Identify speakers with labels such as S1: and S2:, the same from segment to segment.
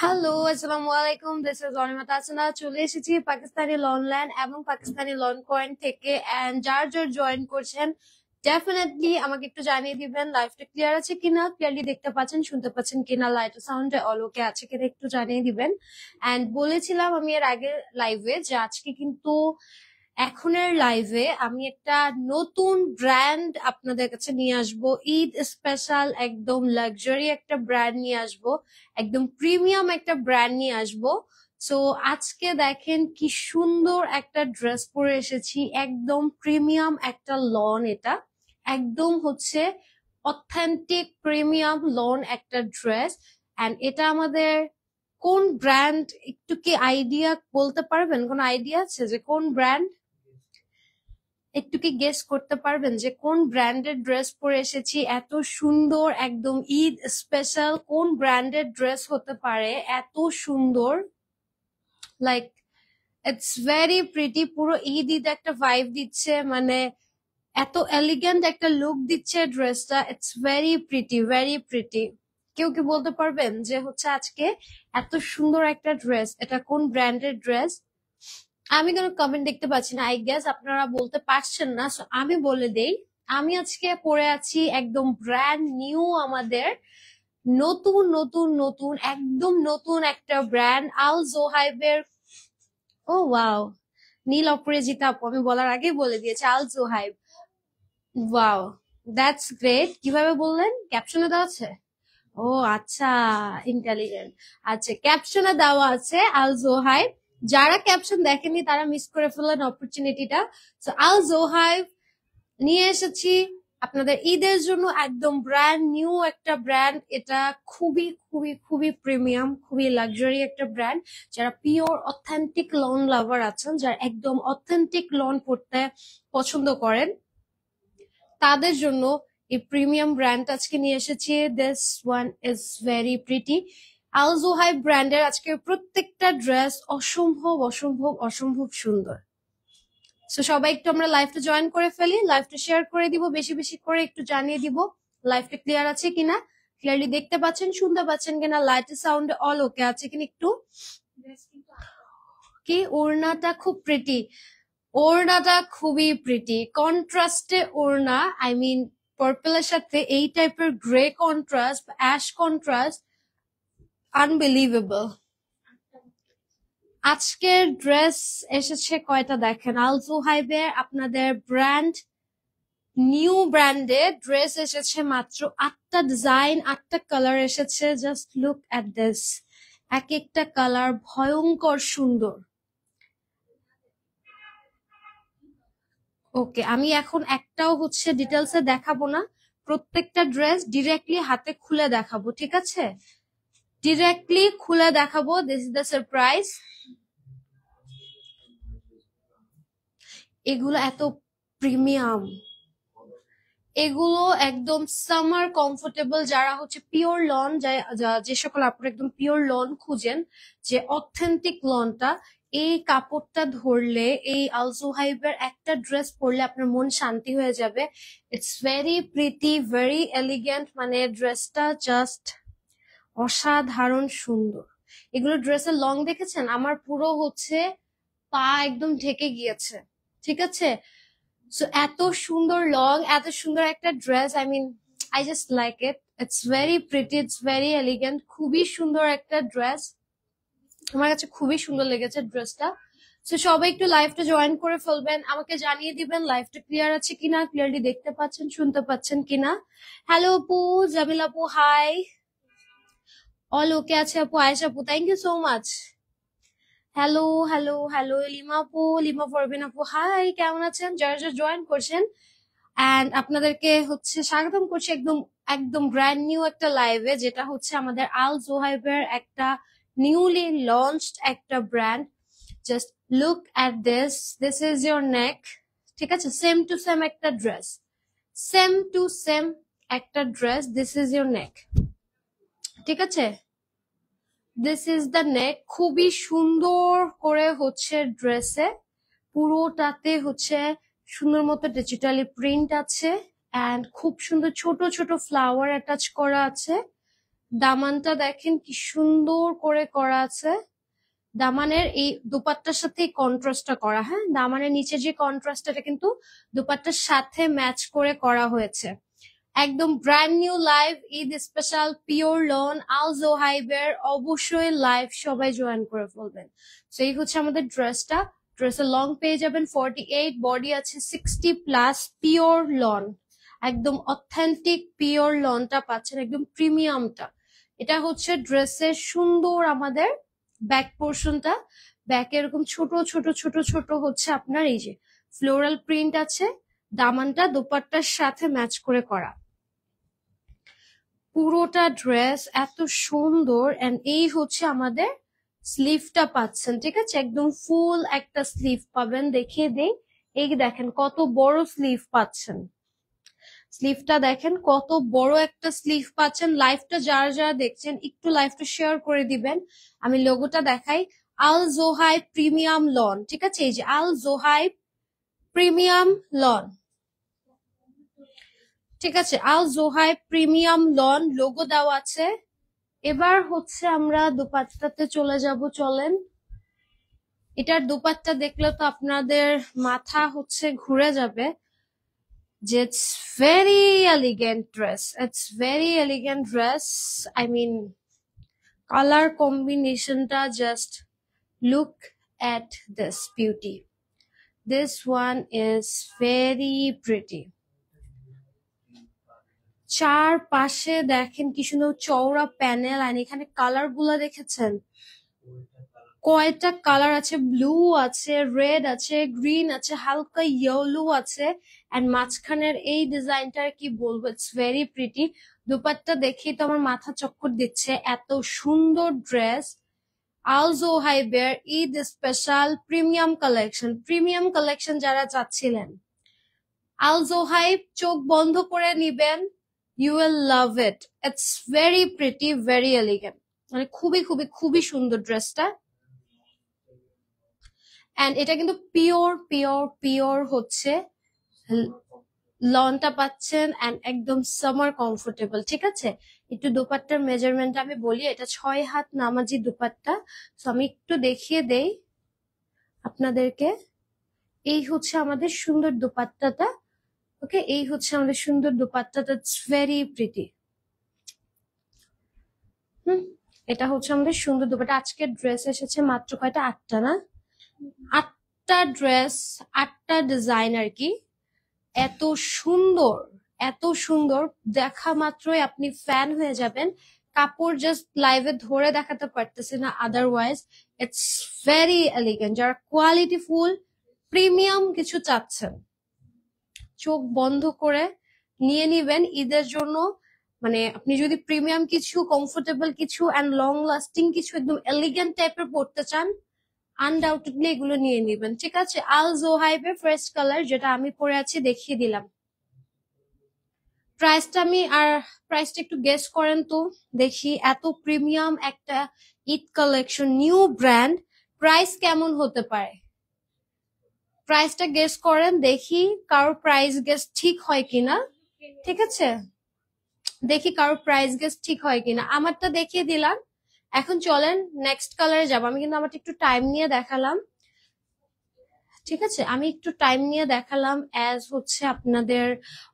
S1: Hello, আসসালামু আলাইকুম। This is Anima Tasna. চলে এসেছি পাকিস্তানি লনল্যান্ড এবং পাকিস্তানি লন কয়েন থেকে। এন্ড যার জয়েন করছেন ডেফিনেটলি আমাকে একটু জানিয়ে দিবেন লাইভটা ক্লিয়ার আছে কিনা, ক্লিয়ারলি দেখতে পাচ্ছেন, শুনতে পাচ্ছেন কিনা, লাইট সাউন্ড অল ওকে আছে কিনা একটু জানিয়ে দিবেন। এন্ড বলেছিলাম আমি এর আগের লাইভে যে আজকে কিন্তু এখনের লাইভে আমি একটা নতুন ব্র্যান্ড আপনাদের কাছে নিয়ে আসবো। ঈদ স্পেশাল একদম লাক্সারি একটা ব্র্যান্ড নিয়ে আসবো, একদম প্রিমিয়াম একটা ব্র্যান্ড নিয়ে আসবো। সো আজকে দেখেন কি সুন্দর একটা ড্রেস পরে এসেছি, একদম প্রিমিয়াম একটা লন। এটা একদম হচ্ছে অথেন্টিক প্রিমিয়াম লন একটা ড্রেস। এন্ড এটা আমাদের কোন ব্র্যান্ড, একটু কি আইডিয়া বলতে পারবেন? কোন আইডিয়া আছে যে কোন ব্র্যান্ড? একটু কি গেস করতে পারবেন যে কোন ব্র্যান্ডের ড্রেস পরে এসেছি? এত সুন্দর একদম ঈদ স্পেশাল কোন ব্র্যান্ডের ড্রেস হতে পারে এত সুন্দর? লাইক ইটস ভেরি প্রিটি, পুরো ঈদ ঈদ একটা ভাইব দিচ্ছে, মানে এত এলিগেন্ট একটা লুক দিচ্ছে ড্রেসটা। It's very pretty, very pretty. কেউ কি বলতে পারবেন যে হচ্ছে আজকে এত সুন্দর একটা ড্রেস এটা কোন ব্র্যান্ডের ড্রেস? আমি কোনো কমেন্ট দেখতে পাচ্ছি না, আই গেস আপনারা বলতে পারছেন না, সো আমি বলে দেই। আমি আজকে পরে আছি একদম ব্র্যান্ড নিউ, আমাদের নতুন নতুন নতুন একদম নতুন একটা ব্র্যান্ড আল জোহাইবের। ও ওয়াও, নীল অপরাজিতা আপু আমি বলার আগে বলে দিয়েছে Al Zohaib. Wow, that's great. কিভাবে বললেন? ক্যাপশনে দেওয়া আছে? ও আচ্ছা, ইন্টেলিজেন্ট। আচ্ছা, ক্যাপশনে দেওয়া আছে আল জোহাইব। যারা ক্যাপশন দেখেনি তারা মিস করে ফেললেন অপরচুনিটিটা। তো আল জোহাইব নিয়ে এসেছি আপনাদের ঈদের জন্য একদম ব্র্যান্ড নিউ একটা ব্র্যান্ড। এটা খুবই খুবই খুবই প্রিমিয়াম, খুবই লাক্সারি একটা ব্র্যান্ড। যারা পিওর অথেন্টিক লন লাভার আছেন, যারা একদম অথেন্টিক লন পড়তে পছন্দ করেন, তাদের জন্য এই প্রিমিয়াম ব্র্যান্ড আজকে নিয়ে এসেছি। This one is very pretty. Al Zohaib ব্র্যান্ডের আজকে প্রত্যেকটা ড্রেস অসম্ভব অসম্ভব অসম্ভব সুন্দর। সো সবাই একটু আমরা লাইভটা জয়েন করে ফেলি, লাইভটা শেয়ার করে দিব, বেশি বেশি করে একটু জানিয়ে দিব লাইভটা ক্লিয়ার আছে কিনা, ক্লিয়ারলি দেখতে পাচ্ছেন, শুনতে পাচ্ছেন কিনা, লাইট সাউন্ড অল ওকে আছে কিনা একটু। কি ওড়নাটা খুব প্রিটি, ওড়নাটা খুবই প্রিটি, কন্ট্রাস্টে ওড়না। আই মিন পার্পলের সাথে এই টাইপের grey contrast, ash contrast, unbelievable. আজকের ড্রেস এসেছে কয়টা দেখেন, আল জোহাইবের আপনাদের ব্র্যান্ড নিউ ব্র্যান্ডে ড্রেস এসেছে মাত্র 8টা ডিজাইন, 8টা কালার এসেছে। জাস্ট লুক এট দিস, এক একটা কালার ভয়ঙ্কর সুন্দর। ওকে, আমি এখন একটাও হচ্ছে ডিটেলসে দেখাবো না, প্রত্যেকটা ড্রেস ডিরেক্টলি হাতে খুলে দেখাবো, ঠিক আছে? ডিরেক্টলি খুলে দেখাবো। This is the surprise. এগুলো এত প্রিমিয়াম, এগুলো একদম সামার কমফোর্টেবল। যারা হচ্ছে পিওর লন, যে সকল আপনারা একদম পিওর লন খুঁজেন, যে অথেন্টিক লনটা, এই কাপড়টা ধরলে, এই আল জোহাইবের একটা ড্রেস পরলে আপনার মন শান্তি হয়ে যাবে। It's very pretty, very elegant, মানে ড্রেসটা জাস্ট অসাধারণ সুন্দর। এগুলো ড্রেসের লং দেখেছেন, আমার পুরো হচ্ছে পা একদম ঢেকে গিয়েছে, ঠিক আছে? সো এত সুন্দর লং, এত সুন্দর একটা dress, I mean I just like it. It's very pretty, it's very elegant, খুবই সুন্দর একটা ড্রেস। আমার কাছে খুবই সুন্দর লেগেছে ড্রেসটা। সো সবাই একটু লাইভটা জয়েন করে ফেলবেন, আমাকে জানিয়ে দিবেন লাইভটা ক্লিয়ার আছে কিনা, ক্লিয়ারলি দেখতে পাচ্ছেন, শুনতে পাচ্ছেন কিনা। হ্যালো আপু, জামিল আপু হাই, অল ওকে আছে আপু, আয়েশা আপু thank you so much. Hello hello hello, Lima আপু, লিমা পরবিন আপু হাই, কেমন আছেন? যারা যারা জয়েন করছেন এন্ড আপনাদেরকে হচ্ছে স্বাগতম করছি একদম একদম ব্র্যান্ড নিউ একটা লাইভে, যেটা হচ্ছে আমাদের আল জোহাইবের একটা নিউলি লঞ্চড একটা brand. Just look at this, this is your neck, ঠিক আছে? সেম টু সেম একটা ড্রেস, সেম টু সেম একটা dress, this is your neck, ঠিক আছে? দিস ইজ দ্য নেক, খুবই সুন্দর করে হচ্ছে ড্রেসে পুরোটাতে হচ্ছে সুন্দর মতো ডিজিটালি প্রিন্ট আছে, এন্ড খুব সুন্দর ছোট ছোট ফ্লাওয়ার অ্যাটাচ করা আছে। দামানটা দেখেন কি সুন্দর করে করা আছে। দামানের এই দুপাট্টার সাথে কন্ট্রাস্টটা করা, হ্যাঁ দামানের নিচে যে কন্ট্রাস্ট এটা কিন্তু দুপাট্টার সাথে ম্যাচ করে করা হয়েছে। একদম brand new live Eid special pure lawn Al জোহাইবের অবশ্যই লাইভ সবাই জয়েন করে ফেলবেন। তো এই হচ্ছে আমাদের ড্রেসটা। ড্রেসের লং পেয়ে যাবেন 48, বডি আছে 60+, পিওর লন, একদম অথেন্টিক পিওর লনটা পাচ্ছেন, একদম প্রিমিয়ামটা। এটা হচ্ছে ড্রেসের সুন্দর আমাদের ব্যাক পোর্শনটা। ব্যাকে এরকম ছোট ছোট ছোট ছোট হচ্ছে আপনার এই যে ফ্লোরাল প্রিন্ট আছে। দামানটা দোপাট্টার সাথে ম্যাচ করে করা। পুরোটা ড্রেস এত সুন্দর। এন্ড এই হচ্ছে আমাদের স্লিভটা পাচ্ছেন, ঠিক আছে, একদম ফুল একটা স্লিভ পাবেন। দেখিয়ে দেই, এই দেখেন কত বড় স্লিভ পাচ্ছেন। স্লিভটা দেখেন কত বড় একটা স্লিভ পাচ্ছেন। লাইভটা যারা যারা দেখছেন একটু লাইভটা শেয়ার করে দিবেন। আমি লোগোটা দেখাই, আল জোহাইব প্রিমিয়াম লন, ঠিক আছে, এই যে আল জোহাইব প্রিমিয়াম লন, ঠিক আছে, আল জোহাইব প্রিমিয়াম লন লোগো দেওয়া আছে। এবার হচ্ছে আমরা দুপাট্টাতে চলে যাব, চলেন। এটার দুপাট্টা দেখলে তো আপনাদের মাথা হচ্ছে ঘুরে যাবে যে it's very elegant dress, it's very elegant dress. I mean colour কম্বিনেশনটা just look at this beauty. This one is very pretty. চার পাশে দেখেন কি সুন্দর চওড়া প্যানেল, আর এখানে কালার গুলা দেখেছেন কয়টা কালার আছে, ব্লু আছে, রেড আছে, গ্রিন আছে, হালকা ইয়েলো আছে। এন্ড মাঝখানের এই ডিজাইনটার কি বলবো, ইটস ভেরি প্রিটি। দুপাট্টা দেখেই তো আমার মাথা চক্কর দিচ্ছে, এত সুন্দর ড্রেস। আল জোহাইবের Eid special premium collection, premium collection যারা চাচ্ছিলেন আল জোহাইব চোখ বন্ধ করে নিবেন, you will love it. It's very pretty, very elegant, মানে খুবই খুবই খুবই সুন্দর ড্রেসটা। এন্ড এটা কিন্তু পিওর পিওর পিওর হচ্ছে লনটা পাচ্ছেন, এন্ড একদম সামার কমফোর্টেবল, ঠিক আছে। একটু দুপাট্টার মেজারমেন্ট আমি বলি, এটা 6 হাত নামাজি দুপাট্টা। তো আমি একটু দেখিয়ে দেই আপনাদেরকে। এই হচ্ছে আমাদের সুন্দর দুপাট্টাটা, ওকে, এই হচ্ছে আমাদের সুন্দর দুপাট্টাটা, ইটস ভেরি প্রিটি। এটা হচ্ছে আমাদের সুন্দর দুপাট্টা। আজকের ড্রেস এসেছে মাত্র কয়টা, 8টা না, 8টা ড্রেস, 8টা ডিজাইন আর কি। এত সুন্দর, এত সুন্দর, দেখা মাত্রই আপনি ফ্যান হয়ে যাবেন। কাপড় জাস্ট লাইভে ধরে দেখাতে পারতেছি না, আদারওয়াইজ ইটস ভেরি এলিগেন্ট। যারা কোয়ালিটি ফুল প্রিমিয়াম কিছু চাচ্ছেন, চোখ বন্ধ করে নিয়ে নিবেন ঈদের জন্য। মানে আপনি যদি প্রিমিয়াম কিছু, কমফোর্টেবল কিছু এন্ড লং লাস্টিং কিছু, একদম এলিগেন্ট টাইপের পড়তে চান, আনডাউটেডলি এগুলো নিয়ে নিবেন, ঠিক আছে। আল জোহাইবের ফার্স্ট কালার যেটা আমি পরে আছি দেখিয়ে দিলাম। প্রাইসটা প্রাইসটা একটু গেস করেন তো দেখি। এত প্রিমিয়াম একটা Eid collection, new brand, price কেমন হতে পারে? প্রাইসটা গেস করেন দেখি, কারোর প্রাইস গেস ঠিক হয় কিনা, ঠিক আছে, দেখি কারোর প্রাইস গেস ঠিক হয় কিনা। আমারটা দেখিয়ে দিলাম, এখন চলেন নেক্সট কালারে যাবো। আমি কিন্তু আমারটা একটু টাইম নিয়ে দেখালাম, ঠিক আছে, আমি একটু টাইম নিয়ে দেখালাম, অ্যাজ হচ্ছে আপনাদের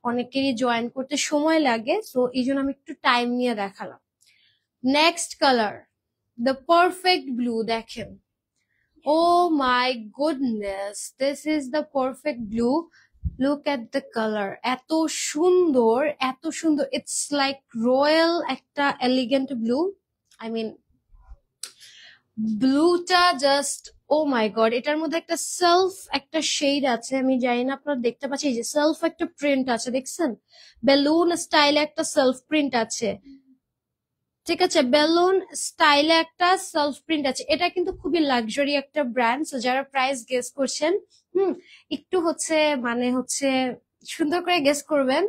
S1: অনেকেরই জয়েন করতে সময় লাগে, তো এই জন্য আমি একটু টাইম নিয়ে দেখালাম। Next colour, the perfect blue, দেখেন, oh my goodness, this is the perfect blue. Look at the colour, এত সুন্দর, এত সুন্দর, ইটস লাইক রয়্যাল একটা এলিগেন্ট ব্লু। আই মিন ব্লুটা জাস্ট, ও মাই গড, এটার মধ্যে একটা সেলফ একটা শেড আছে, আমি জানি না আপনারা দেখতে পাচ্ছেন, এই যে সেলফ একটা প্রিন্ট আছে, দেখছেন, বেলুন স্টাইলে একটা সেলফ প্রিন্ট আছে, ঠিক আছে, বেলুন স্টাইলে একটা সেলফ প্রিন্ট আছে। এটা কিন্তু খুবই লাক্সারি একটা ব্র্যান্ড, যারা প্রাইস গেস করছেন, একটু হচ্ছে মানে হচ্ছে সুন্দর করে গেস করবেন।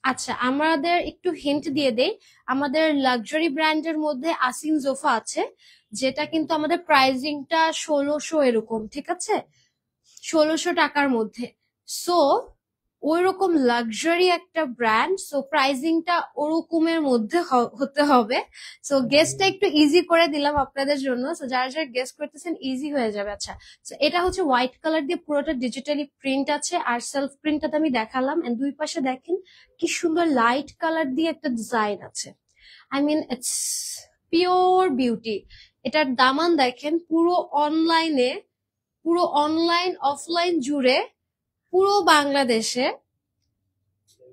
S1: আচ্ছা, আমাদের একটু হিন্ট দিয়ে দেই, আমাদের লাক্সারি ব্র্যান্ডের মধ্যে আসিন জোফা আছে, যেটা কিন্তু আমাদের প্রাইসিংটা 1600 এরকম, ঠিক আছে, 1600 টাকার মধ্যে। সো ওইরকম লাক্সারি একটা ব্র্যান্ড, সো প্রাইসিংটা ওরকমের মধ্যে হতে হবে। সো গেসটা একটু ইজি করে দিলাম আপনাদের জন্য, সো যারা যারা গেস করতেছেন ইজি হয়ে যাবে। আচ্ছা, সো এটা হচ্ছে হোয়াইট কালার দিয়ে পুরোটা ডিজিটালি প্রিন্ট আছে, আর সেলফ প্রিন্টটা আমি দেখালাম। এন্ড দুই পাশে দেখেন কি সুন্দর লাইট কালার দিয়ে একটা ডিজাইন আছে। I mean it's pure beauty. এটার দামান দেখেন, পুরো অনলাইন অফলাইন জুড়ে পুরো বাংলাদেশে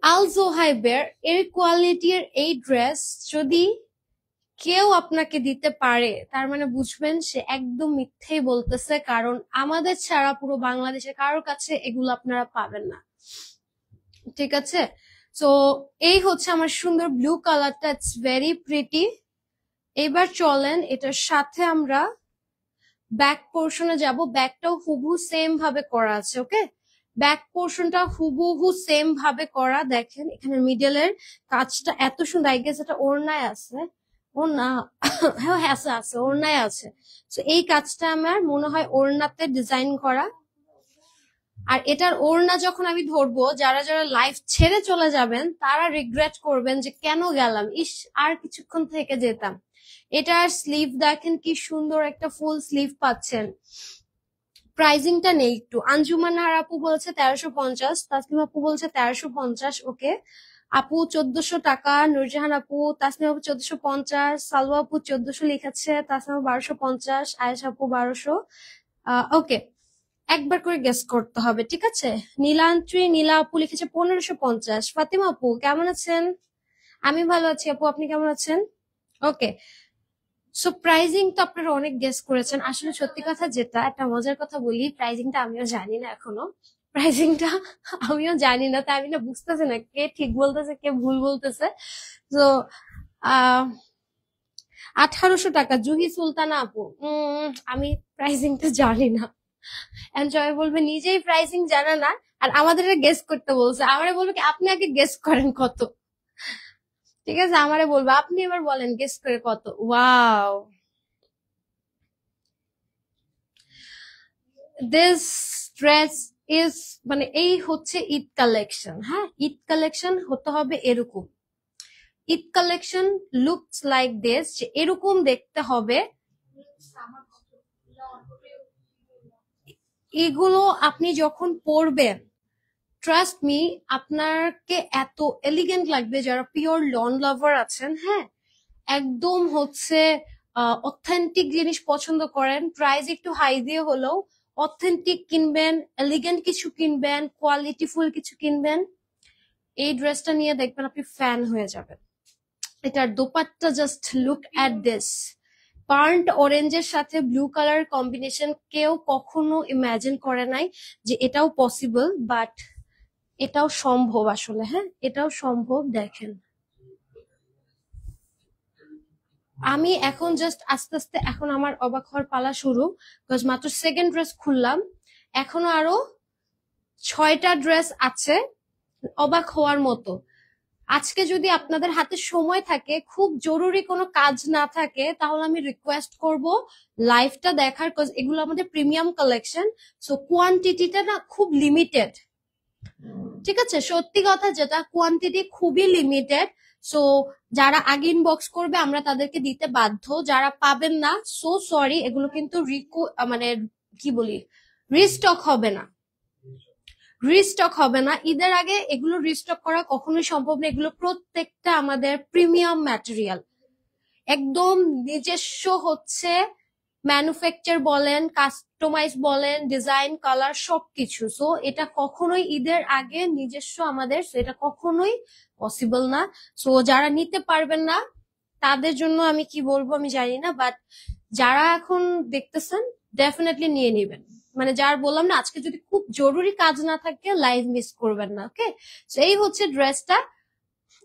S1: আল জোহাইবের এর কোয়ালিটির এই ড্রেস যদি কেউ আপনাকে দিতে পারে, তার মানে বুঝবেন সে একদম মিথ্যেই বলতেছে, কারণ আমাদের ছাড়া পুরো বাংলাদেশে কারোর কাছে এগুলো আপনারা পাবেন না। ঠিক আছে, তো এই হচ্ছে আমার সুন্দর ব্লু কালারটা, ইটস ভেরি প্রিটি। এবার চলেন এটার সাথে আমরা ব্যাক পোর্শনে যাব। ব্যাকটাও হুবহু সেম ভাবে করা আছে। ওকে, ব্যাক পোর্শনটা হুবহু সেম ভাবে করা। দেখেন এখানে মিডলের কাজটা এত সুন্দর। আই গেস এটা ওড়নায় আছে, ওড়না হ্যাঁ হ্যাঁ আছে ওড়নায় আছে। তো এই কাজটা আমার মনে হয় ওড়নাতে ডিজাইন করা। আর এটার ওড়না যখন আমি ধরবো, যারা যারা লাইফ ছেড়ে চলে যাবেন তারা রিগ্রেট করবেন যে কেন গেলাম, ইস আর কিছুক্ষণ থেকে যেতাম। এটার স্লিভ দেখেন কি সুন্দর একটা ফুল স্লিভ পাচ্ছেন। প্রাইজিংটা নেই একটু। আঞ্জুমান আর আপু বলছে 1350, তাসলিম আপু বলছে 1350। ওকে, আপু 1400 টাকা, নুরজাহান আপু, তাসলিম আপু 1450, সালওয়া আপু 1400 লিখেছে, তাসলিম আপু 1250, আয়েশা আপু 1200। ওকে, একবার করে গেস করতে হবে, ঠিক আছে। নীলান্ত্রী নীলা আপু লিখেছে 1550। ফাতিমা আপু কেমন আছেন? আমি ভালো আছি আপু, আপনি কেমন আছেন? ওকে, সো প্রাইজিং তো আপনারা অনেক গেস করেছেন। আসলে সত্যি কথা যেটা, একটা মজার কথা বলি, প্রাইজিংটা আমিও জানি না এখনো। প্রাইজিংটা আমিও জানি না, তাই আমি না বুঝতেছি না কে ঠিক বলতেছে কে ভুল বলতেছে। তো 1800 টাকা জুহি সুলতানা আপু। আমি প্রাইজিংটা জানি না। এনজয় বলবে নিজেই প্রাইসিং জানা না, আর আমাদের গেস করতে বলছে। আমারে বলবে কি আপনি আগে গেস করেন কত। ঠিক আছে, আমারে বলবে আপনি এবার বলেন গেস করে কত। ওয়াও, দিস ড্রেস ইজ, মানে এই হচ্ছে ঈদ কালেকশন। হ্যাঁ, ঈদ কালেকশন হতে হবে এরকম। Eid collection looks like this, যে এরকম দেখতে হবে। এগুলো আপনি যখন পরবেন, ট্রাস্ট মি, আপনাকে এত এলিগেন্ট লাগবে। যারা পিওর লন লাভার আছেন, হ্যাঁ, একদম হচ্ছে অথেন্টিক জিনিস পছন্দ করেন, প্রাইস একটু হাই দিয়ে হলেও অথেন্টিক কিনবেন, এলিগেন্ট কিছু কিনবেন, কোয়ালিটিফুল কিছু কিনবেন, এই ড্রেসটা নিয়ে দেখবেন আপনি ফ্যান হয়ে যাবেন। এটার dupatta, just look at this. Burnt অরেঞ্জের সাথে ব্লু কালার কম্বিনেশন কেউ কখনো ইমাজিন করে নাই যে এটাও পসিবল, বাট এটাও সম্ভব আসলে। হ্যাঁ, এটাও সম্ভব। দেখেন আমি এখন জাস্ট আস্তে আস্তে, এখন আমার অবাক হওয়ার পালা শুরু, বিকজ মাত্র সেকেন্ড ড্রেস খুললাম, এখনো আরো 6টা ড্রেস আছে অবাক হওয়ার মতো। আজকে যদি আপনাদের হাতে সময় থাকে, খুব জরুরি কোনো কাজ না থাকে, তাহলে আমি রিকোয়েস্ট করব লাইভটা দেখার, বিকজ এগুলো আমাদের প্রিমিয়াম কালেকশন। সো কোয়ান্টিটিটা না খুব লিমিটেড। ঠিক আছে, সত্যি কথা যেটা, কোয়ান্টিটি খুবই লিমিটেড। সো যারা আগে ইনবক্স করবে আমরা তাদেরকে দিতে বাধ্য, যারা পাবেন না সো সরি। এগুলো কিন্তু মানে কি বলি, রিস্টক হবে না, রিস্টক হবে না। ঈদের আগে এগুলো রিস্টক করা কখনোই সম্ভব না। এগুলো প্রত্যেকটা আমাদের প্রিমিয়াম ম্যাটেরিয়াল, একদম নিজস্ব হচ্ছে ম্যানুফ্যাকচার বলেন, কাস্টমাইজ বলেন, ডিজাইন, কালার সবকিছু। সো এটা কখনোই ঈদের আগে নিজস্ব আমাদের, এটা কখনোই পসিবল না। সো যারা নিতে পারবেন না তাদের জন্য আমি কি বলবো আমি জানি না, বাট যারা এখন দেখতেছেন ডেফিনেটলি নিয়ে নেবেন। মানে যার বললাম না, আজকে যদি খুব জরুরি কাজ না থাকে লাইভ মিস করবেন না। ওকে, সো এই হচ্ছে ড্রেসটা,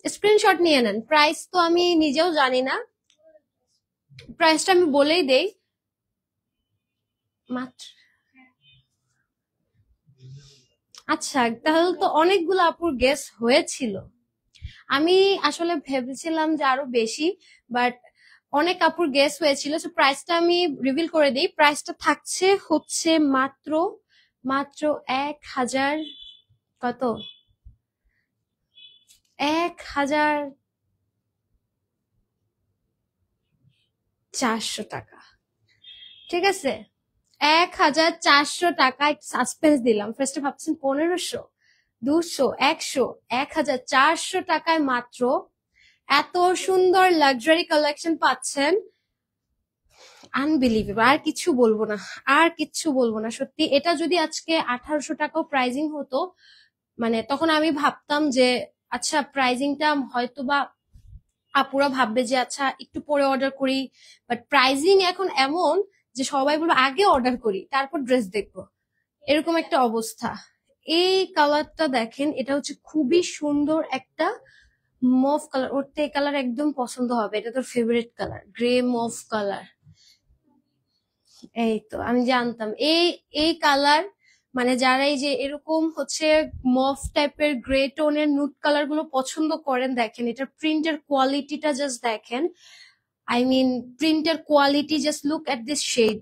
S1: স্ক্রিনশট নিয়ে নেন। প্রাইস তো আমি নিজেও জানি না, প্রাইসটা আমি বলেই দেই মাত্র। আচ্ছা, তাহলে তো অনেকগুলো আপুর গেস হয়েছিল। আমি আসলে ভেবেছিলাম যে আরো বেশি, বাট অনেক আপুর গেস হয়েছিল। সো প্রাইসটা আমি রিভিল করে দিই। প্রাইসটা থাকছে হচ্ছে মাত্র মাত্র 1000 কত 1,400 টাকা। ঠিক আছে, 1,400 টাকায় সাসপেন্স দিলাম। ফার্স্টে ভাবছেন 1500, 200, 100, 1,400 টাকায় মাত্র এত সুন্দর লাক্সারি কালেকশন পাচ্ছেন। আনবিলিভেবল, আর কিছু বলবো না, আর কিছু বলবো না। সত্যি এটা যদি আজকে 1800 টাকাও প্রাইজিং হতো, মানে তখন আমি ভাবতাম যে আচ্ছা প্রাইজিংটা হয়তো বা আপুরা ভাববে যে আচ্ছা একটু পরে অর্ডার করি, বাট প্রাইজিং এখন এমন যে সবাই বলবে আগে অর্ডার করি তারপর ড্রেস দেখবো, এরকম একটা অবস্থা। এই কালারটা দেখেন, এটা হচ্ছে খুবই সুন্দর একটা মভ কালার। ওর তো এই কালার একদম পছন্দ হবে, এটা তোর favourite colour, grey mauve colour. এই তো আমি জানতাম এই এই কালার, মানে যারা এই যে এরকম হচ্ছে মফ টাইপের গ্রে টোনের নুট কালার গুলো পছন্দ করেন, দেখেন এটার প্রিন্টের কোয়ালিটিটা জাস্ট দেখেন। আই মিন প্রিন্টের quality, just look at this shade,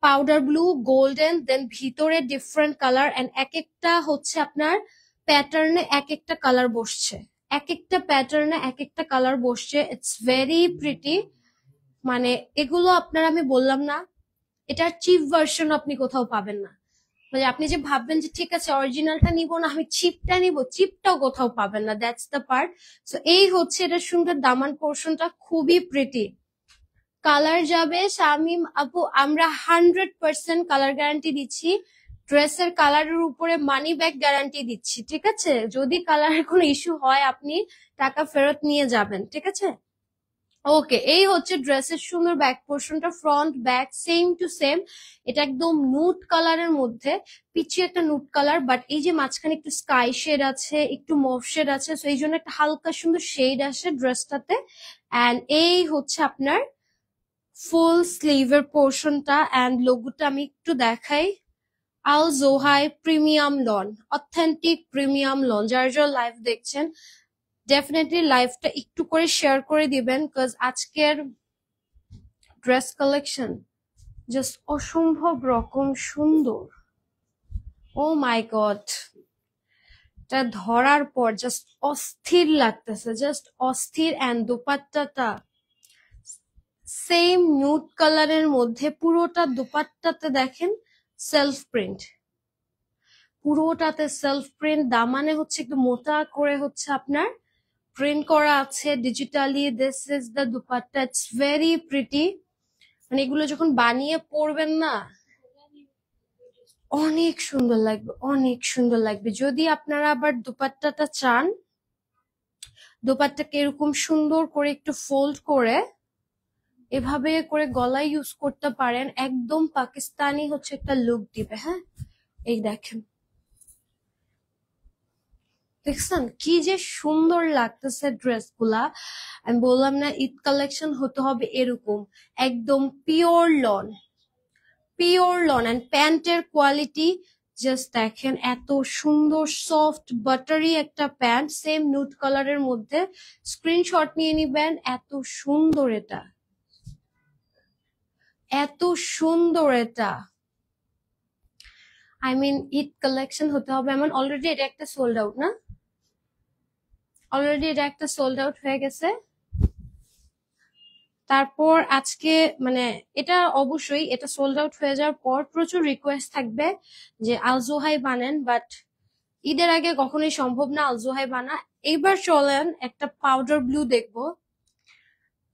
S1: powder blue, golden, then ভিতরে ডিফারেন্ট কালার, এন্ড এক একটা হচ্ছে আপনার প্যাটার্নে এক একটা কালার বসছে, এক একটা প্যাটার্নে এক একটা কালার বসছে। It's very pretty. মানে এগুলো আপনার, আমি বললাম না, এটার চিপ ভার্সন আপনি কোথাও পাবেন না। মানে আপনি যে ভাববেন যে ঠিক আছে অরিজিনালটা নিব না, আমি চিপটা নিব, চিপটাও কোথাও পাবেন না। That's the part. সো এই হচ্ছে এটা সুন্দর দামান পোর্শনটা, খুবই প্রিটি। কালার যাবে শামিম আপু, আমরা 100% কালার গ্যারান্টি দিচ্ছি। ড্রেসের কালারের উপরে মানি ব্যাক গ্যারান্টি দিচ্ছি। ঠিক আছে, যদি কালারের কোনো ইস্যু হয় আপনি টাকা ফেরত নিয়ে যাবেন। ঠিক আছে, ওকে। এই হচ্ছে ড্রেসের সুন্দর ব্যাক পোর্শনটা, front back same to same. এটা একদম নুট কালারের মধ্যে, পিচি একটা নুট কালার, বাট এই যে মাঝখানে একটু স্কাই শেড আছে, একটু মভ শেড আছে, তো এই জন্য একটা হালকা সুন্দর শেড আসে ড্রেসটাতে। অ্যান্ড এই হচ্ছে আপনার ফুল স্লিভের পোর্শনটা, অ্যান্ড লোগোটা আমি একটু দেখাই, Al Zohaib premium lawn, authentic premium lawn. যারা যারা লাইভ দেখছেন ডেফিনেটলি লাইভটা একটু করে শেয়ার করে দিবেন, বিকজ আজকের ড্রেস কালেকশন জাস্ট অসম্ভব রকম সুন্দর। ও মাই গড, এটা ধরার পর জাস্ট অস্থির লাগতেছে, জাস্ট অস্থির। অ্যান্ড দোপাট্টাটা সেম নিউড কালারের মধ্যে, পুরোটা দোপাট্টাতে দেখেন সেলফ প্রিন্ট, পুরোটাতে সেলফ প্রিন্ট। দামানে হচ্ছে একটু মোটা করে হচ্ছে আপনার প্রিন্ট করা আছে digitally. This is the dupatta, it's very pretty. মানে এগুলো যখন বানিয়ে পরবেন না, অনেক সুন্দর লাগবে, অনেক সুন্দর লাগবে। যদি আপনারা আবার দুপাট্টাটা চান, দুপাট্টাকে এরকম সুন্দর করে একটু ফোল্ড করে এভাবে করে গলায় ইউজ করতে পারেন, একদম পাকিস্তানি হচ্ছে একটা লুক দিবে। হ্যাঁ, এই দেখেন, দেখছেন কি যে সুন্দর লাগতেছে ড্রেস গুলা। আমি বললাম না ঈদ কালেকশন হতে হবে এরকম, একদম pure loan, pure loan. And প্যান্টের কোয়ালিটি জাস্ট দেখেন, এত সুন্দর সফট বাটারি একটা প্যান্ট, সেম নুড কালারের মধ্যে। স্ক্রিনশট নিয়ে নিবেন, এত সুন্দর এটা, এত সুন্দর এটা। আই মিন ঈদ কালেকশন হতে হবে এমন। অলরেডি এটা একটা সোল্ড আউট না, অলরেডি এটা একটা সোল্ড আউট হয়ে গেছে। তারপর আজকে মানে এটা অবশ্যই এটা সোল্ড আউট হয়ে যাওয়ার পর প্রচুর রিকোয়েস্ট থাকবে যে আলজোহাই বানান, বাট ঈদের আগে কখনোই সম্ভব না আলজোহাই বানা। এইবার চলেন একটা পাউডার ব্লু দেখবো।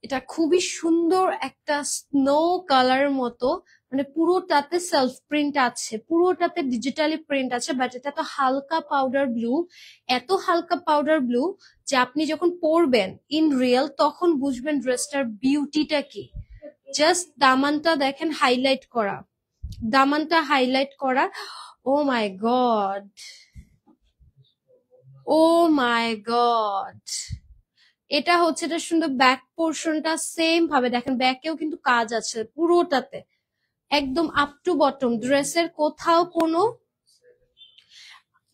S1: এটা খুবই সুন্দর একটা স্নো কালারের মতো, মানে পুরোটাতে সেলফ প্রিন্ট আছে, পুরোটাতে ডিজিটালি প্রিন্ট আছে, বাট এটা তো হালকা পাউডার ব্লু, এত হালকা পাউডার ব্লু যে আপনি যখন পরবেন ইন রিয়েল তখন বুঝবেন ড্রেসটার বিউটিটা কি। জাস্ট দামানটা দেখেন হাইলাইট করা, দামানটা হাইলাইট করা। ও my god, O my god. এটা হচ্ছে এটা সুন্দর ব্যাক পোর্শনটা সেম ভাবে দেখেন, ব্যাকেও কিন্তু কাজ আছে পুরোটাতে, একদম আপ টু বটম। ড্রেসের কোথাও কোনো,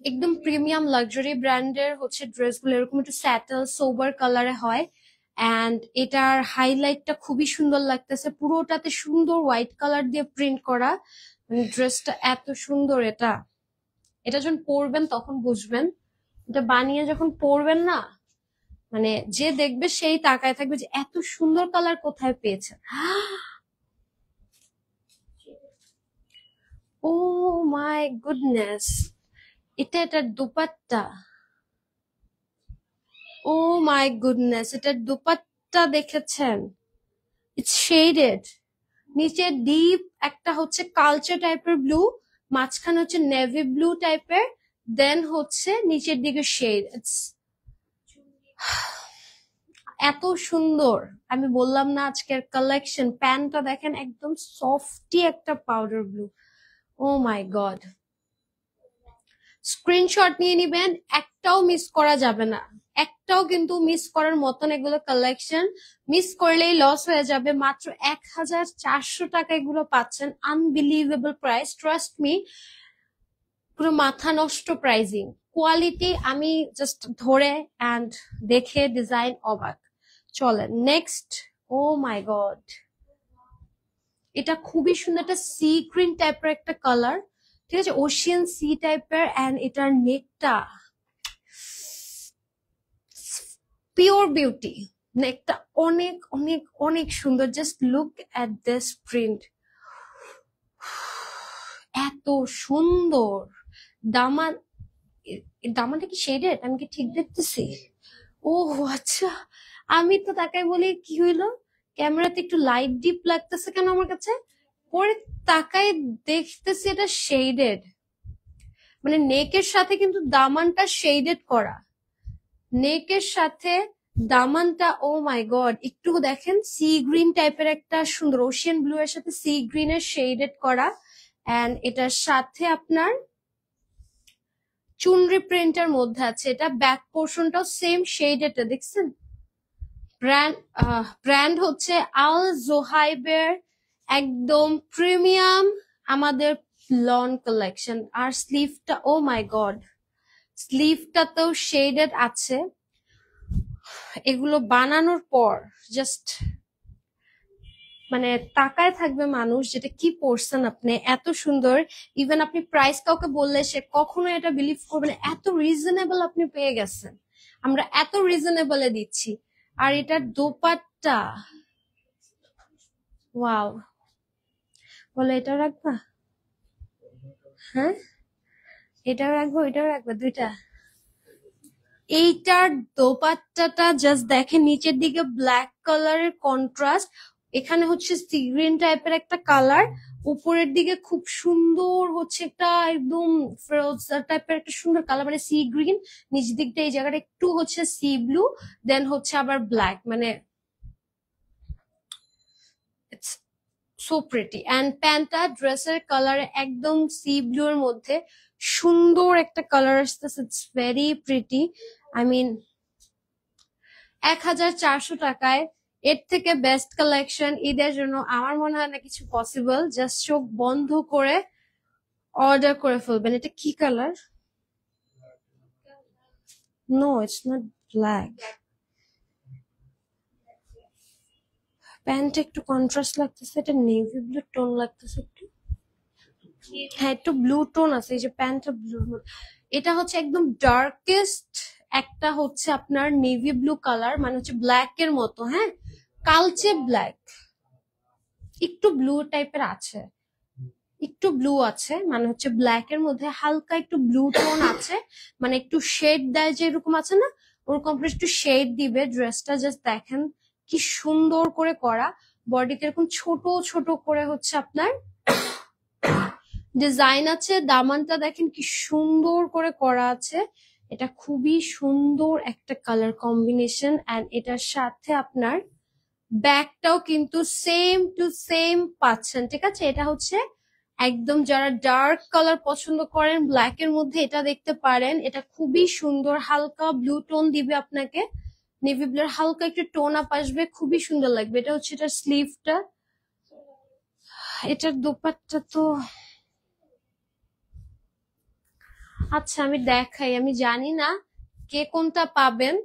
S1: একদম প্রিমিয়াম লাক্সারি ব্র্যান্ডের হচ্ছে ড্রেসগুলো এরকম একটু স্যাটেল সোবার কালারে হয়। অ্যান্ড এটার হাইলাইটটা খুবই সুন্দর লাগতেছে, পুরোটাতে সুন্দর হোয়াইট কালার দিয়ে প্রিন্ট করা। ড্রেসটা এত সুন্দর, এটা এটা যখন পরবেন তখন বুঝবেন, এটা বানিয়ে যখন পরবেন না মানে যে দেখবে সেই তাকায় থাকবে যে এত সুন্দর কালার কোথায় পেয়েছেন। ও মাই গুডনেস, এটার দুপাট্টা। ও মাই গুডনেস, এটার দুপাট্টা দেখেছেন? ইটস শেডেড, নিচে ডিপ একটা হচ্ছে কালচার টাইপের ব্লু, মাঝখানে হচ্ছে নেভি ব্লু টাইপের, দেন হচ্ছে নিচের দিকে শেড। এত সুন্দর, আমি বললাম না আজকের কালেকশন। প্যান্টটা দেখেন একদম সফটি একটা powder blue. O my god, screenshot নিয়ে নিবেন, একটাও মিস করা যাবে না, একটাও কিন্তু মিস করার মতন এগুলো কালেকশন। মিস করলেই লস হয়ে যাবে। মাত্র 1400 টাকা এগুলো পাচ্ছেন, আনবিলিভেবল প্রাইস, ট্রাস্ট মি, পুরো মাথা নষ্ট প্রাইজিং। কোয়ালিটি আমি জাস্ট ধরে অ্যান্ড দেখে ডিজাইন অবাক। চলেন নেক্সট। ও মাই গড, এটা খুবই সুন্দর, একটা সি গ্রিন টাইপের একটা কালার, ঠিক আছে, ওশিয়ান সি টাইপের, এন্ড এটার নেকটা পিওর বিউটি। নেকটা অনেক অনেক অনেক সুন্দর, just look at this print, এত সুন্দর। দামান, দামানটা কি শেডেড? আমি কি ঠিক দেখতেছি? ও আচ্ছা, আমি তো তাকাই বলি কি হইলো, ক্যামেরাতে একটু লাইট ডিপ লাগতেছে কেন আমার কাছে, পরে তাকাই দেখতেছি এটা শেডেড, মানে নেকের সাথে কিন্তু দামানটা শেডেড করা, নেকের সাথে দামানটা। ও মাই গড, একটু দেখেন, সি গ্রিন টাইপের একটা সুন্দর ওশিয়ান ব্লু এর সাথে সি গ্রিনের শেডেড করা, এন্ড এটার সাথে আপনার চুনরি প্রিন্টের মধ্যে আছে। এটা ব্যাক পোর্শনটাও সেম শেডেডটা দেখছেন। ব্র্যান্ড হচ্ছে আল জোহাইবের, একদম প্রিমিয়াম আমাদের loan collection. R স্লিভটা, O my god, স্লিভটাতেও shaded আছে। এগুলো বানানোর পর জাস্ট মানে তাকায় থাকবে মানুষ, যেটা কি পরছেন আপনি, এত সুন্দর। ইভেন আপনি প্রাইস কাউকে বললে সে কখনো এটা বিলিভ করবে না, এত রিজনেবল আপনি পেয়ে গেছেন, আমরা এত রিজনেবলে দিচ্ছি। আর এটার দোপাট্টা, ওয়াও। বলে এটা রাখবা? হ্যাঁ, এটাও রাখবো, এটাও রাখবা, দুইটা। এইটার দোপাট্টাটা জাস্ট দেখেন, নিচের দিকে ব্ল্যাক কালারের কন্ট্রাস্ট, এখানে হচ্ছে সি গ্রিন টাইপের একটা কালার, উপরের দিকে খুব সুন্দর হচ্ছে একটা একদম ফিরোজা টাইপের একটা সুন্দর কালার, মানে সি গ্রিন, নিচ দিকটা এই জায়গাটা একটু হচ্ছে সি ব্লু, দেন হচ্ছে আবার ব্ল্যাক, মানে ইটস সো প্রিটি। অ্যান্ড প্যান্টটা ড্রেসের কালারে একদম সি ব্লু এর মধ্যে সুন্দর একটা কালার আসতেছে, it's very pretty. I mean 1400 টাকায় এর থেকে বেস্ট কালেকশন ঈদের জন্য আমার মনে হয় না কিছু পসিবল। জাস্ট চোখ বন্ধ করে অর্ডার করে ফেলবেন। এটা কি colour? No, it's not black. Pant একটু কন্ট্রাস্ট লাগতেছে, এটা নেভি ব্লু টোন লাগতেছে একটু, হ্যাঁ একটু ব্লু টোন আছে, এই যে প্যান্টটা ব্লু, এটা হচ্ছে একদম ডার্কেস্ট একটা হচ্ছে আপনার নেভি ব্লু কালার, মানে হচ্ছে ব্ল্যাক এর মতো, হ্যাঁ কালচে ব্ল্যাক, একটু ব্লু টাইপের আছে, একটু ব্লু আছে, মানে হচ্ছে ব্ল্যাক এর মধ্যে হালকা একটু ব্লু টোন আছে, মানে একটু শেড দেয় যে এরকম আছে না, ওরকম একটু শেড দিবে। ড্রেসটা জাস্ট দেখেন কি সুন্দর করে করা, বডিতে এরকম ছোট ছোট করে হচ্ছে আপনার ডিজাইন আছে, দামানটা দেখেন কি সুন্দর করে করা আছে। এটা খুবই সুন্দর একটা কালার কম্বিনেশন, এন্ড এটার সাথে আপনার ব্যাগটাও কিন্তু সেম টু সেম পাচ্ছেন, ঠিক আছে। এটা হচ্ছে একদম যারা ডার্ক কালার পছন্দ করেন ব্ল্যাক এর মধ্যে এটা দেখতে পারেন, এটা খুবই সুন্দর, হালকা ব্লু টোন দিবে আপনাকে, নেভি ব্লুর হালকা একটু টোন আপ আসবে, খুবই সুন্দর লাগবে। এটা হচ্ছে এটার স্লিভটা, এটার দোপাট্টা তো আচ্ছা আমি দেখাই, আমি জানি না কে কোনটা পাবেন,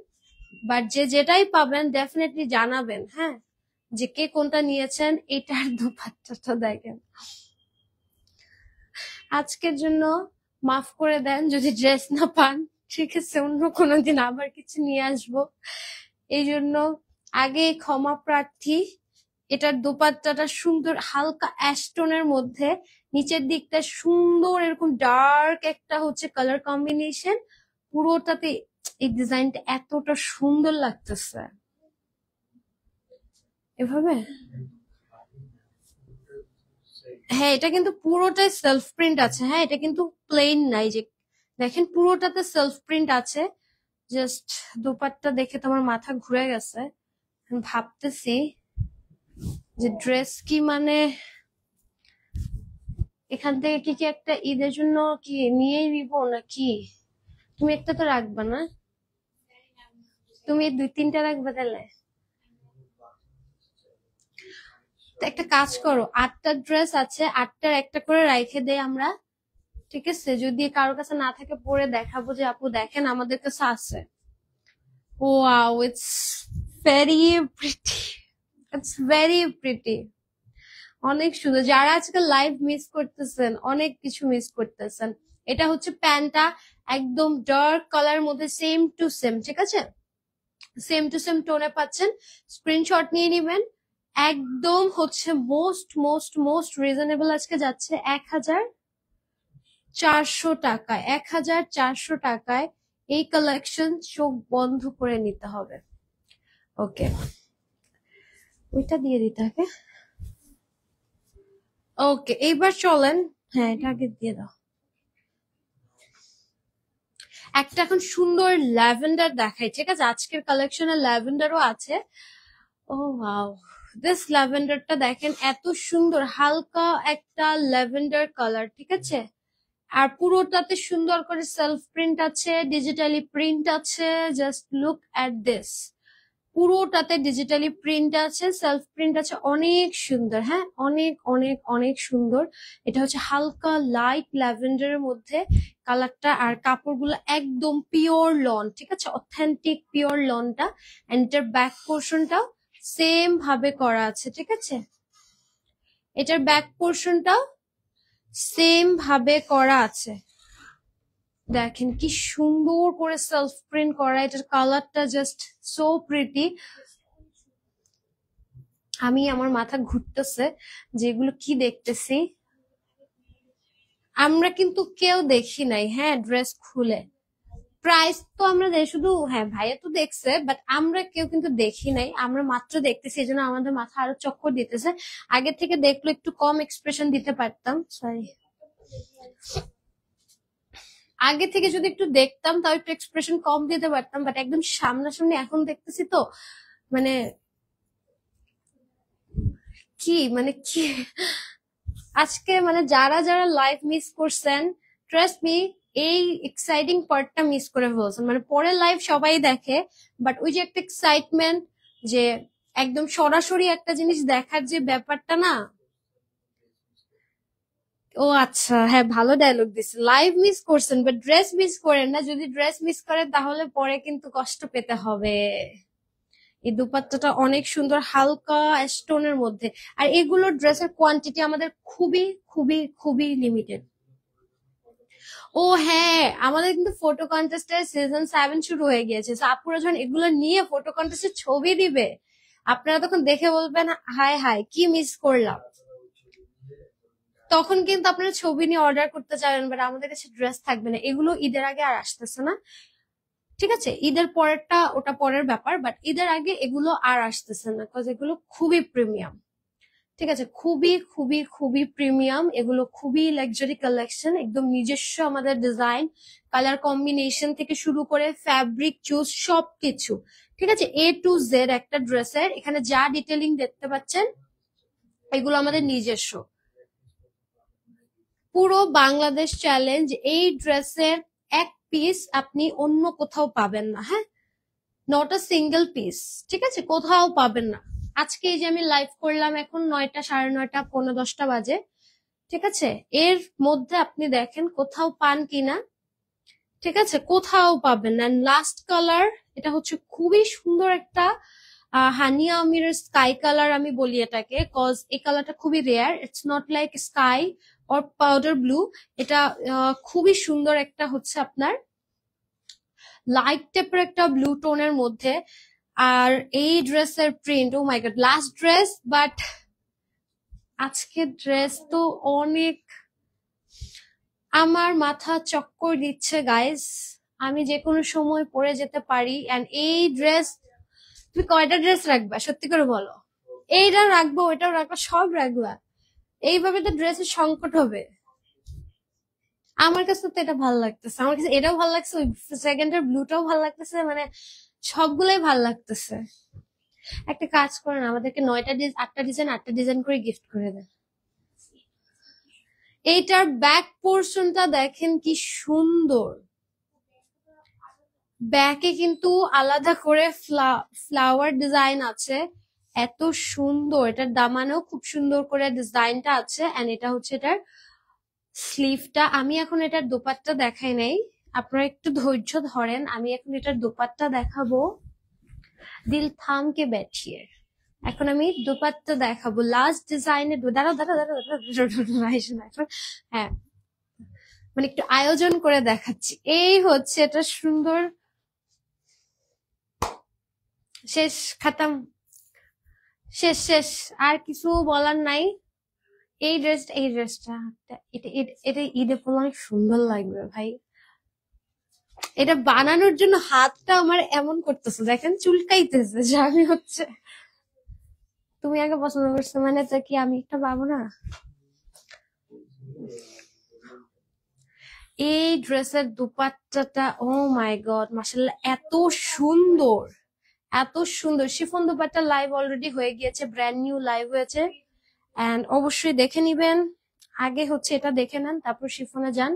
S1: বাট যে যেটাই পাবেন ডেফিনেটলি জানাবেন, হ্যাঁ, যে কে কোনটা নিয়েছেন। এটার দোপাট্টাটা দেখেন। আজকের জন্য মাফ করে দেন যদি ড্রেস না পান, ঠিক আছে, অন্য কোনোদিন আবার কিছু নিয়ে আসবো। এই জন্য আগে ক্ষমা প্রার্থী। এটার দোপাট্টাটা সুন্দর হালকা অ্যাশটোনের মধ্যে, নিচের দিকটা সুন্দর এরকম ডার্ক একটা হচ্ছে কালার কম্বিনেশন। পুরোটাতে এই ডিজাইনটা এতটা সুন্দর লাগতেছে এভাবে। হ্যাঁ, এটা কিন্তু পুরোটাই সেলফ প্রিন্ট আছে। হ্যাঁ, এটা কিন্তু প্লেন নাই, যে দেখেন পুরোটাতে সেলফ প্রিন্ট আছে। জাস্ট দোপাট্টা দেখে তো আমার মাথা ঘুরে গেছে। আমি ভাবতেছি যে ড্রেস কি মানে এখান থেকে কি কি একটা ঈদের জন্য কি নিয়েই নিবো নাকি? তুমি একটা তো রাখবা না? তুমি 2-3টা রাখবা তাহলে? তো একটা কাজ করো, 8টা ড্রেস আছে, 8টার একটা করে রাইখে দেই আমরা। ঠিক আছে, যদি কারোর কাছে না থাকে পরে দেখাবো যে আপু দেখেন আমাদের কাছে আছে। Wow, it's very pretty, it's very pretty, অনেক সুন্দর। যারা আজকে লাইভ মিস করতেছেন, অনেক কিছু মিস করতেছেন। এটা হচ্ছে প্যান্টটা, একদম ডার্ক কালার মধ্যে সেম টু সেম, ঠিক আছে, সেম টু সেম টোনে পাচ্ছেন। স্ক্রিনশট নিয়ে নিবেন। একদম হচ্ছে মোস্ট মোস্ট মোস্ট রিজনেবল আজকে যাচ্ছে 1400 টাকায়। 1400 টাকায় এই কালেকশন চোখ বন্ধ করে নিতে হবে। ওকে, ওইটা দিয়ে দিতে হবে। ওকে, এইবার চলেন। হ্যাঁ, এটা আগে দিয়ে দাও। একটা এখন সুন্দর ল্যাভেন্ডার দেখাই, ঠিক আছে, আজকের কালেকশনে ল্যাভেন্ডারও আছে। ও ওয়াও, দিস ল্যাভেন্ডারটা দেখেন, এত সুন্দর হালকা একটা ল্যাভেন্ডার কালার, ঠিক আছে। আর পুরোটাতে সুন্দর করে সেলফ প্রিন্ট আছে, ডিজিটালি প্রিন্ট আছে। জাস্ট লুক এট দিস, পুরোটাতে ডিজিটালি প্রিন্ট আছে, সেলফ প্রিন্ট আছে, অনেক সুন্দর। হ্যাঁ, অনেক অনেক অনেক সুন্দর। এটা হচ্ছে হালকা লাইট ল্যাভেন্ডারের মধ্যে কালারটা, আর কাপড়গুলো একদম পিওর লন, ঠিক আছে, অথেন্টিক পিওর লনটা। এন্ড এটার ব্যাক পোর্শনটাও সেম ভাবে করা আছে, ঠিক আছে, এটার ব্যাক পোর্শনটাও সেম ভাবে করা আছে। দেখেন কি সুন্দর করে সেলফ প্রিন্ট করা, এটার কালারটা জাস্ট সো প্রিটি। আমি আমার মাথা ঘুরতেছে যেগুলো কি দেখতেছি। আমরা কিন্তু কেউ দেখি নাই, হ্যাঁ, ড্রেস খুলে। প্রাইস তো আমরা শুধু, হ্যাঁ ভাইয়া তো দেখছে, বাট আমরা কেউ কিন্তু দেখি নাই, আমরা মাত্র দেখতেছি, এই জন্য আমাদের মাথা আরো চক্কর দিতেছে। আগে থেকে দেখলে একটু কম এক্সপ্রেশন দিতে পারতাম, সরি, আগে থেকে যদি একটু দেখতাম তাও একটু এক্সপ্রেশন কম দিতে পারতাম, বাট একদম সামনাসামনি এখন দেখতেছি তো মানে কি মানে কি আজকে মানে যারা যারা লাইভ মিস করছেন, ট্রাস্ট মি, এই এক্সাইটিং পার্টটা মিস করে ফেলছেন। মানে পরে লাইভ সবাই দেখে, বাট ওই যে একটা এক্সাইটমেন্ট, যে একদম সরাসরি একটা জিনিস দেখার যে ব্যাপারটা না। ও আচ্ছা, হ্যাঁ, ভালো ডায়লগ দিছে, লাইভ মিস করছেন বাট ড্রেস মিস করেন না। যদি ড্রেস মিস করেন তাহলে পরে কিন্তু কষ্ট পেতে হবে। এই দুপাট্টাটা অনেক সুন্দর হালকা স্টোনের মধ্যে। আর এগুলো ড্রেসের কোয়ান্টিটি আমাদের খুবই খুবই খুবই লিমিটেড। ও হ্যাঁ, আমাদের কিন্তু ফটো কন্টেস্টের সিজন 7 শুরু হয়ে গিয়েছে। আপুরা যখন এগুলো নিয়ে ফটো কন্টেস্টের ছবি দিবে, আপনারা তখন দেখে বলবেন হাই হাই কি মিস করলাম। তখন কিন্তু আপনারা ছবি নিয়ে অর্ডার করতে চাবেন, বাট আমাদের কাছে ড্রেস থাকবে না। এগুলো ঈদের আগে আর আসতেছে না, ঠিক আছে, ঈদের পরেরটা ওটা পরের ব্যাপার, বাট ঈদের আগে এগুলো আর আসতেছে না, বিকজ এগুলো খুবই প্রিমিয়াম, ঠিক আছে, খুবই খুবই খুবই প্রিমিয়াম। এগুলো খুবই লাক্সারি কালেকশন, একদম নিজস্ব আমাদের ডিজাইন, কালার কম্বিনেশন থেকে শুরু করে ফ্যাব্রিক চুজ সবকিছু, ঠিক আছে, A to Z একটা ড্রেসের এখানে যা ডিটেলিং দেখতে পাচ্ছেন এগুলো আমাদের নিজস্ব। পুরো বাংলাদেশ চ্যালেঞ্জ, এই ড্রেসের এক পিস আপনি অন্য কোথাও পাবেন না। হ্যাঁ, নট আ সিঙ্গেল পিস, ঠিক আছে, কোথাও পাবেন না। আজকে এই যে আমি লাইভ করলাম এখন 9টা, 9:30, 9:45 বাজে, ঠিক আছে, এর মধ্যে আপনি দেখেন কোথাও পান কিনা, ঠিক আছে, কোথাও পাবেন না। লাস্ট কালার, এটা হচ্ছে খুবই সুন্দর একটা হানিয়া আমিরের স্কাই কালার আমি বলি এটাকে, কজ এই কালারটা খুবই rare, it's not like sky or powder blue. এটা খুবই সুন্দর একটা হচ্ছে আপনার লাইট টাইপের একটা ব্লু টোনের মধ্যে। আর এই ড্রেসের print, oh my god, last dress, but আজকের ড্রেস তো অনেক, আমার মাথা চক্কর দিচ্ছে গাইস। আমি যে কোনো সময় পরে যেতে পারি। এন্ড এই ড্রেস, তুমি কয়টা ড্রেস রাখবা সত্যি করে বলো? এইটাও রাখবো, ওইটাও রাখবো, সব রাখবা? এইভাবে তো ড্রেসের সংকট হবে। আমার কাছে তো এটা ভালো লাগতেছে, আমার কাছে এটাও ভালো লাগছে, ওই সেকেন্ডের ব্লুটাও ভালো লাগতেছে, মানে সবগুলোই ভালো লাগতেছে। একটা কাজ করেন, আমাদেরকে 8টা ডিজাইন 8টা ডিজাইন করে গিফট করে দেন। এইটার ব্যাক পোর্শনটা দেখেন কি সুন্দর, ব্যাকে কিন্তু আলাদা করে ফ্লাওয়ার ডিজাইন আছে, এত সুন্দর। এটার দামানেও খুব সুন্দর করে ডিজাইনটা আছে। এন্ড এটা হচ্ছে এটার স্লিভটা। আমি এখন এটার দোপাট্টা দেখাই নাই, আপনারা একটু ধৈর্য ধরেন, আমি এখন এটার দোপাট্টা দেখাবো। দিল থাম কে बैठिए, এখন আমি দোপাট্টা দেখাবো। লাস্ট ডিজাইনের, দাঁড়াও দাঁড়াও দাঁড়াও এখন, হ্যাঁ, মানে একটু আয়োজন করে দেখাচ্ছি। এই হচ্ছে এটা সুন্দর, শেষ, খাতাম, শেষ শেষ, আর কিছু বলার নাই। এই ড্রেসটা এটা এটা ঈদে পরলে অনেক সুন্দর লাগবে ভাই। এটা বানানোর জন্য হাতটা আমার এমন করতেছে, দেখেন চুলকাইতেছে, যে আমি হচ্ছে, তুমি আগে পছন্দ করছো মানে তো কি আমি একটা পাবো না? এই ড্রেসের দুপাট্টাটা, ও মাই গড, মাশাআল্লাহ, এত সুন্দর, এত সুন্দর। শিফন দুপাট্টা লাইভ অলরেডি হয়ে গিয়েছে, ব্র্যান্ড নিউ লাইভ হয়েছে, এন্ড অবশ্যই দেখে নিবেন। আগে হচ্ছে এটা দেখে নেন, তারপর শিফনে যান।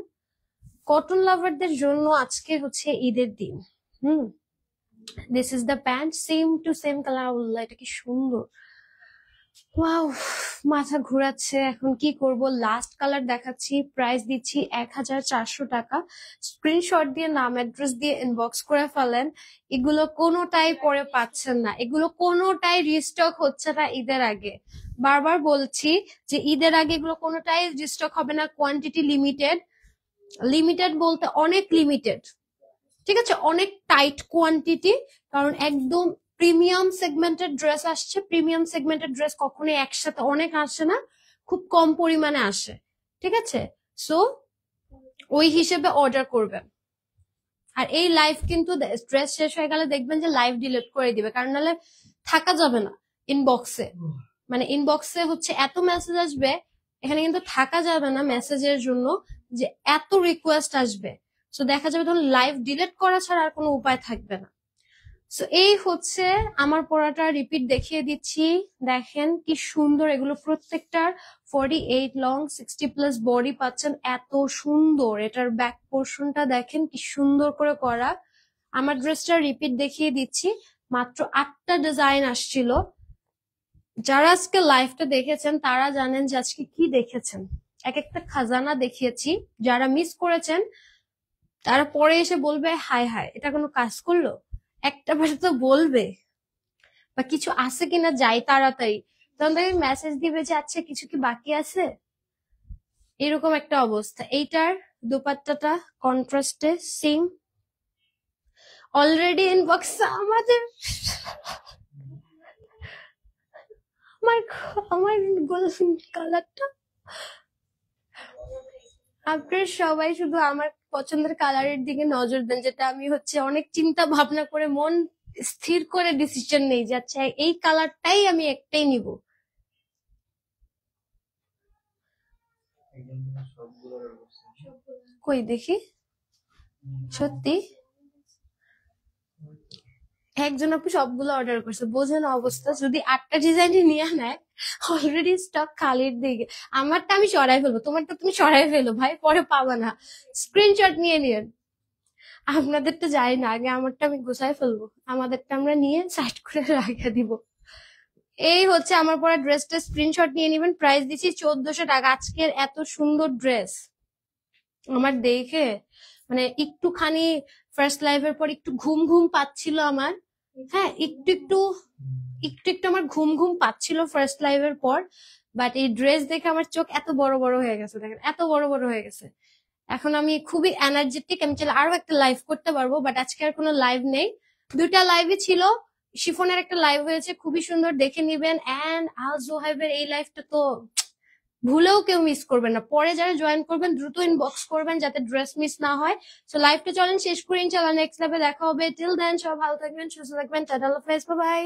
S1: কটন লাভারদের জন্য আজকে হচ্ছে ঈদের দিন। This is the pant, same to same colour. আল্লাহ, এটা কি সুন্দর, ওয়াও, মাথা ঘুরাচ্ছে। এখন কি করব, লাস্ট কালার দেখাচ্ছি, প্রাইস দিচ্ছি 1400 টাকা। স্ক্রিনশট দিয়ে নাম অ্যাড্রেস দিয়ে ইনবক্স করে ফেলেন। এগুলো কোনোটাই পরে পাচ্ছেন না, এগুলো কোনোটাই রিস্টক হচ্ছে না ঈদের আগে। বারবার বলছি যে ঈদের আগে এগুলো কোনোটাই রিস্টক হবে না, কোয়ান্টিটি লিমিটেড। লিমিটেড বলতে অনেক লিমিটেড, ঠিক আছে, অনেক টাইট কোয়ান্টিটি, কারণ একদম প্রিমিয়াম সেগমেন্টের ড্রেস আসছে। প্রিমিয়াম সেগমেন্টের ড্রেস কখনোই একসাথে অনেক আসে না, খুব কম পরিমাণে আসে, ঠিক আছে? সো ওই হিসেবে অর্ডার করবেন। আর এই লাইভ কিন্তু ড্রেস শেষ হয়ে গেলে দেখবেন যে লাইভ ডিলিট করে দিবে, কারণ নাহলে থাকা যাবে না ইনবক্সে। মানে ইনবক্সে হচ্ছে এত মেসেজ আসবে, এখানে কিন্তু থাকা যাবে না মেসেজের জন্য, যে এত রিকোয়েস্ট আসবে। সো দেখা যাবে তখন লাইভ ডিলিট করা ছাড়া আর কোনো উপায় থাকবে না। সো এই হচ্ছে আমার পড়াটা, রিপিট দেখিয়ে দিচ্ছি, দেখেন কি সুন্দর। এগুলো প্রত্যেকটার 48 লং, 60+ বডি পাচ্ছেন, এত সুন্দর। এটার ব্যাক পোর্শনটা দেখেন কি সুন্দর করে করা। আমার ড্রেসটা রিপিট দেখিয়ে দিচ্ছি, মাত্র 8টা ডিজাইন আসছিল। যারা আজকে লাইভটা দেখেছেন তারা জানেন যে আজকে কি দেখেছেন, এক একটা খাজানা দেখিয়েছি। যারা মিস করেছেন তারা পরে এসে বলবে হায় হায়, এটা কোনো কাজ করলো, একটা ভাষা তো বলবে, বা কিছু আছে কিনা যাই তাড়াতাড়ি, তখন তাকে মেসেজ দিবে যে আচ্ছা কিছু কি বাকি আছে, এরকম একটা অবস্থা। এইটার দুপাট্টাটা কন্ট্রাস্টে সেম, অলরেডি ইনবক্স আমাদের, আমার আমার গোল্ডেন কালারটা, আপনারা সবাই শুধু আমার পছন্দের কালারের দিকে নজর দেন, যেটা আমি হচ্ছে অনেক চিন্তা ভাবনা করে মন স্থির করে ডিসিশন নেই যে আচ্ছা এই কালারটাই আমি একটাই নিব। কই দেখি, সত্যি একজন আপু সবগুলো অর্ডার করছে, বোঝেন অবস্থা। যদি 8টা ডিজাইনই নিয়ে নেয়, অলরেডি স্টক খালির দিকে। আমারটা আমি সরাই ফেলবো, তোমারটা তুমি সরাই ফেলো ভাই, পরে পাবা না। স্ক্রিনশট নিয়ে নিন, আপনাদেরটা যাই না, আগে আমারটা আমি গুছাই ফেলবো, আমাদেরটা আমরা নিয়ে সাইড করে রাখা দিব। এই হচ্ছে আমার পরা ড্রেসটা, স্ক্রিনশট নিয়ে নিবেন। প্রাইস দিচ্ছি 1400 টাকা। আজকের এত সুন্দর ড্রেস আমার দেখে মানে একটুখানি ফার্স্ট লাইভের পর একটু ঘুম ঘুম পাচ্ছিল আমার, হ্যাঁ একটু একটু একটু একটু আমার ঘুম ঘুম পাচ্ছিল ফার্স্ট লাইভের পর, বাট এই ড্রেস দেখে আমার চোখ এত বড় বড় হয়ে গেছে, দেখেন এত বড় বড় হয়ে গেছে। এখন আমি খুবই এনার্জেটিক, আমি চাইলে আরো একটা লাইভ করতে পারবো, বাট আজকে আর কোনো লাইভ নেই। 2টা লাইভই ছিল, শিফনের একটা লাইভ হয়েছে, খুবই সুন্দর, দেখে নিবেন। এন্ড আল জোহাইবের এই লাইভটা তো ভুলেও কেউ মিস করবেন না। পরে যারা জয়েন করবেন দ্রুত ইনবক্স করবেন যাতে ড্রেস মিস না হয়। সো লাইভটা চলেন শেষ করি, ইনশাআল্লাহ নেক্সট লাইভে দেখা হবে। টিল দেন সবাই ভালো থাকবেন, সুস্থ থাকবেন, টাটা, আল্লাহ হাফেজ, বাই বাই।